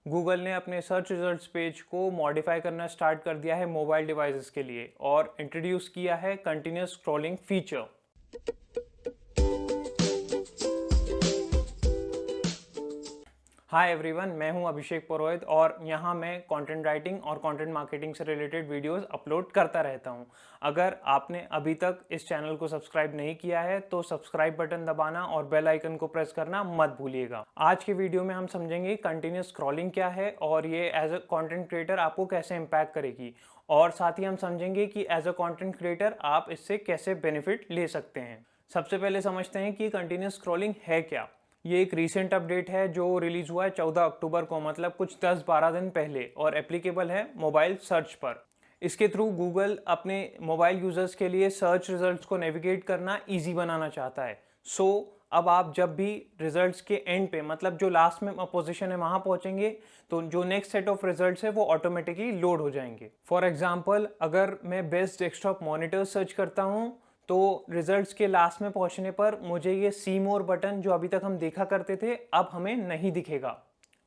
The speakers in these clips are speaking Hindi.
गूगल ने अपने सर्च रिजल्ट्स पेज को मॉडिफाई करना स्टार्ट कर दिया है मोबाइल डिवाइसेस के लिए और इंट्रोड्यूस किया है continuous scrolling feature. Hi everyone, मैं हूं अभिषेक पुरोहित और यहां मैं कंटेंट राइटिंग और कंटेंट मार्केटिंग से रिलेटेड वीडियोस अपलोड करता रहता हूं। अगर आपने अभी तक इस चैनल को सब्सक्राइब नहीं किया है तो सब्सक्राइब बटन दबाना और बेल आइकन को प्रेस करना मत भूलिएगा। आज के वीडियो में हम समझेंगे कंटिन्यूस स्क्रॉलिंग क्या है और ये एज अ कंटेंट क्रिएटर आपको कैसे इम्पैक्ट करेगी, और साथ ही हम समझेंगे कि एज अ कंटेंट क्रिएटर आप इससे कैसे बेनिफिट ले सकते हैं। सबसे पहले समझते हैं कि कंटिन्यूस स्क्रॉलिंग है क्या। ये एक रीसेंट अपडेट है जो रिलीज हुआ है 14 अक्टूबर को, मतलब कुछ 10-12 दिन पहले, और एप्लीकेबल है मोबाइल सर्च पर। इसके थ्रू गूगल अपने मोबाइल यूजर्स के लिए सर्च रिजल्ट्स को नेविगेट करना इजी बनाना चाहता है। अब आप जब भी रिजल्ट्स के एंड पे, मतलब जो लास्ट में पोजीशन है वहां पहुंचेंगे, तो जो नेक्स्ट सेट ऑफ रिजल्ट्स है वो ऑटोमेटिकली लोड हो जाएंगे। फॉर एग्जांपल, अगर मैं बेस्ट डेस्कटॉप मॉनिटर सर्च करता हूं तो रिजल्ट्स के लास्ट में पहुंचने पर मुझे ये सी मोर बटन जो अभी तक हम देखा करते थे अब हमें नहीं दिखेगा।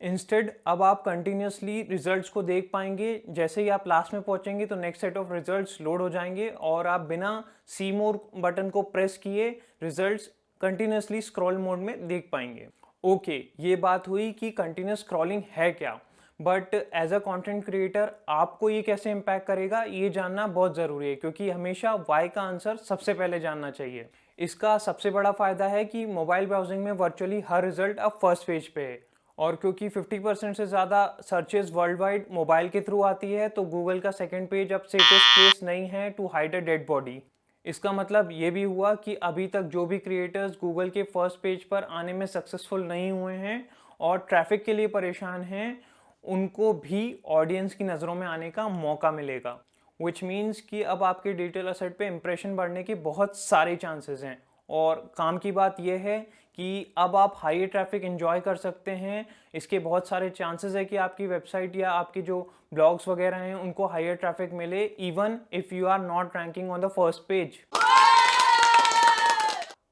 इंस्टेड अब आप कंटिन्यूसली रिजल्ट्स को देख पाएंगे। जैसे ही आप लास्ट में पहुंचेंगे तो next set of results load हो जाएंगे और आप बिना सी मोर बटन को प्रेस किए रिजल्ट्स कंटिन्यूसली स्क्रॉल मोड में देख पाएंगे। ओके, ये बात हुई कि कंटिन्यूस स्क्रॉलिंग है क्या, but as a content creator आपको ये कैसे इम्पैक्ट करेगा ये जानना बहुत ज़रूरी है, क्योंकि हमेशा वाई का आंसर सबसे पहले जानना चाहिए। इसका सबसे बड़ा फायदा है कि मोबाइल ब्राउजिंग में वर्चुअली हर रिजल्ट अब फर्स्ट पेज पे है, और क्योंकि 50% से ज़्यादा सर्चेज वर्ल्ड वाइड मोबाइल के थ्रू आती है तो गूगल का सेकेंड पेज अब सेफेस्ट प्लेस नहीं है to hide a dead body. इसका मतलब ये भी हुआ कि अभी तक जो भी क्रिएटर्स गूगल के फर्स्ट पेज पर आने में सक्सेसफुल नहीं हुए हैं और ट्रैफिक के लिए परेशान हैं, उनको भी ऑडियंस की नज़रों में आने का मौका मिलेगा। विच मीन्स कि अब आपके डिजिटल असेट पे इंप्रेशन बढ़ने के बहुत सारे चांसेस हैं। और काम की बात यह है कि अब आप हाई ट्रैफिक एंजॉय कर सकते हैं। इसके बहुत सारे चांसेस है कि आपकी वेबसाइट या आपकी जो ब्लॉग्स वगैरह हैं उनको हायर ट्रैफिक मिले, even if you are not ranking on the first page.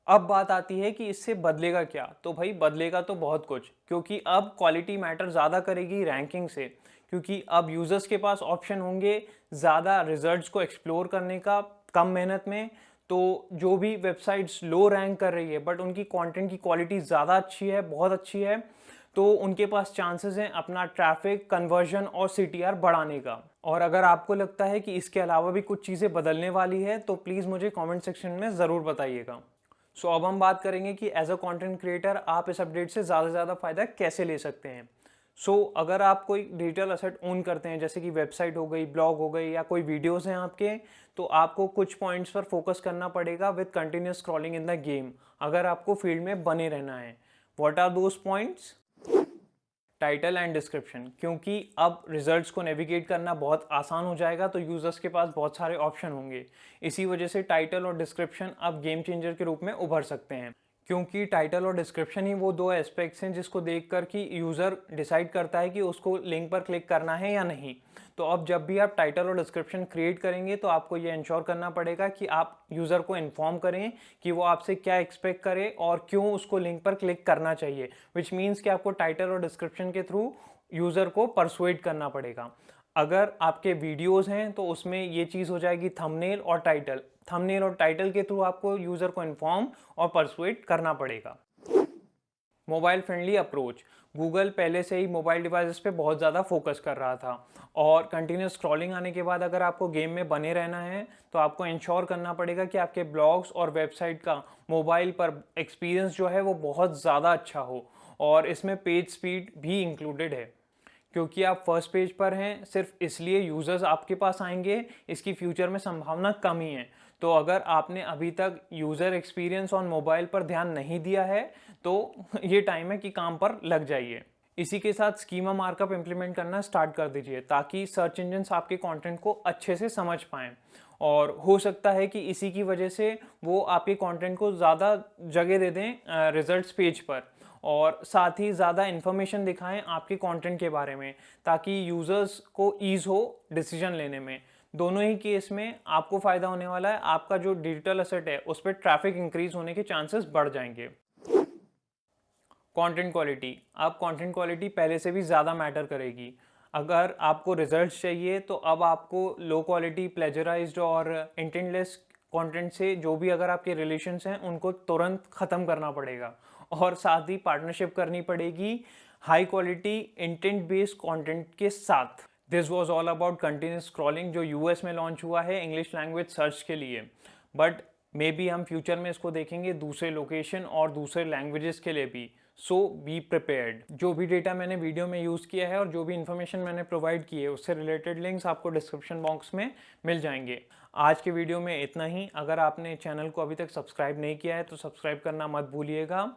अब बात आती है कि इससे बदलेगा क्या। तो भाई बदलेगा तो बहुत कुछ, क्योंकि अब क्वालिटी मैटर ज़्यादा करेगी रैंकिंग से, क्योंकि अब यूज़र्स के पास ऑप्शन होंगे ज़्यादा रिजल्ट्स को एक्सप्लोर करने का कम मेहनत में। तो जो भी वेबसाइट्स लो रैंक कर रही है बट उनकी कंटेंट की क्वालिटी ज़्यादा अच्छी है, बहुत अच्छी है, तो उनके पास चांसेस हैं अपना ट्रैफिक, कन्वर्जन और सीटीआर बढ़ाने का। और अगर आपको लगता है कि इसके अलावा भी कुछ चीज़ें बदलने वाली है तो प्लीज़ मुझे कमेंट सेक्शन में ज़रूर बताइएगा। अब हम बात करेंगे कि एज अ कंटेंट क्रिएटर आप इस अपडेट से ज़्यादा से ज़्यादा फायदा कैसे ले सकते हैं। अगर आप कोई डिजिटल असेट ओन करते हैं, जैसे कि वेबसाइट हो गई, ब्लॉग हो गई, या कोई वीडियोस हैं आपके, तो आपको कुछ पॉइंट्स पर फोकस करना पड़ेगा with continuous scrolling in the game, अगर आपको फील्ड में बने रहना है। What are those points? Title and description, क्योंकि अब रिजल्ट्स को नेविगेट करना बहुत आसान हो जाएगा तो यूजर्स के पास बहुत सारे ऑप्शन होंगे। इसी वजह से टाइटल और डिस्क्रिप्शन अब गेम चेंजर के रूप में उभर सकते हैं, क्योंकि टाइटल और डिस्क्रिप्शन ही वो दो एस्पेक्ट्स हैं जिसको देखकर कि यूज़र डिसाइड करता है कि उसको लिंक पर क्लिक करना है या नहीं। तो अब जब भी आप टाइटल और डिस्क्रिप्शन क्रिएट करेंगे तो आपको ये इंश्योर करना पड़ेगा कि आप यूज़र को इन्फॉर्म करें कि वो आपसे क्या एक्सपेक्ट करे और क्यों उसको लिंक पर क्लिक करना चाहिए। विच मीन्स कि आपको टाइटल और डिस्क्रिप्शन के थ्रू यूज़र को परसुएड करना पड़ेगा। अगर आपके वीडियोस हैं तो उसमें ये चीज़ हो जाएगी थंबनेल और टाइटल। थंबनेल और टाइटल के थ्रू आपको यूज़र को इन्फॉर्म और परसुएड करना पड़ेगा। मोबाइल फ्रेंडली अप्रोच, गूगल पहले से ही मोबाइल डिवाइसेस पे बहुत ज़्यादा फोकस कर रहा था, और कंटिन्यूस स्क्रॉलिंग आने के बाद अगर आपको गेम में बने रहना है तो आपको इंश्योर करना पड़ेगा कि आपके ब्लॉग्स और वेबसाइट का मोबाइल पर एक्सपीरियंस जो है वो बहुत ज़्यादा अच्छा हो, और इसमें पेज स्पीड भी इंक्लूडेड है। क्योंकि आप फर्स्ट पेज पर हैं सिर्फ इसलिए यूज़र्स आपके पास आएंगे, इसकी फ्यूचर में संभावना कम ही है। तो अगर आपने अभी तक यूज़र एक्सपीरियंस ऑन मोबाइल पर ध्यान नहीं दिया है तो ये टाइम है कि काम पर लग जाइए। इसी के साथ स्कीमा मार्कअप इंप्लीमेंट करना स्टार्ट कर दीजिए ताकि सर्च इंजन्स आपके कंटेंट को अच्छे से समझ पाएं, और हो सकता है कि इसी की वजह से वो आपके कंटेंट को ज़्यादा जगह दे दें रिजल्ट्स पेज पर, और साथ ही ज़्यादा इन्फॉर्मेशन दिखाएं आपके कंटेंट के बारे में ताकि यूज़र्स को ईज़ हो डिसीजन लेने में। दोनों ही केस में आपको फ़ायदा होने वाला है, आपका जो डिजिटल असेट है उस पर ट्रैफिक इंक्रीज होने के चांसेस बढ़ जाएंगे। कंटेंट क्वालिटी, अब कंटेंट क्वालिटी पहले से भी ज़्यादा मैटर करेगी। अगर आपको रिजल्ट्स चाहिए तो अब आपको लो क्वालिटी प्लेजराइज्ड और इंटेंटलेस कंटेंट से जो भी अगर आपके रिलेशंस हैं उनको तुरंत ख़त्म करना पड़ेगा, और साथ ही पार्टनरशिप करनी पड़ेगी high quality intent based content के साथ। This was all about continuous scrolling, जो यूएस में लॉन्च हुआ है इंग्लिश लैंग्वेज सर्च के लिए, बट मे बी हम फ्यूचर में इसको देखेंगे दूसरे लोकेशन और दूसरे लैंग्वेजेस के लिए भी। सो बी प्रिपेयर्ड। जो भी डेटा मैंने वीडियो में यूज़ किया है और जो भी इन्फॉर्मेशन मैंने प्रोवाइड की है उससे रिलेटेड लिंक्स आपको डिस्क्रिप्शन बॉक्स में मिल जाएंगे। आज के वीडियो में इतना ही। अगर आपने चैनल को अभी तक सब्सक्राइब नहीं किया है तो सब्सक्राइब करना मत भूलिएगा।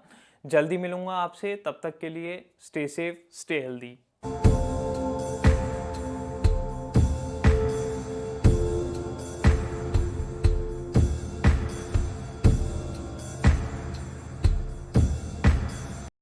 जल्दी मिलूंगा आपसे, तब तक के लिए स्टे सेफ, स्टे हेल्दी।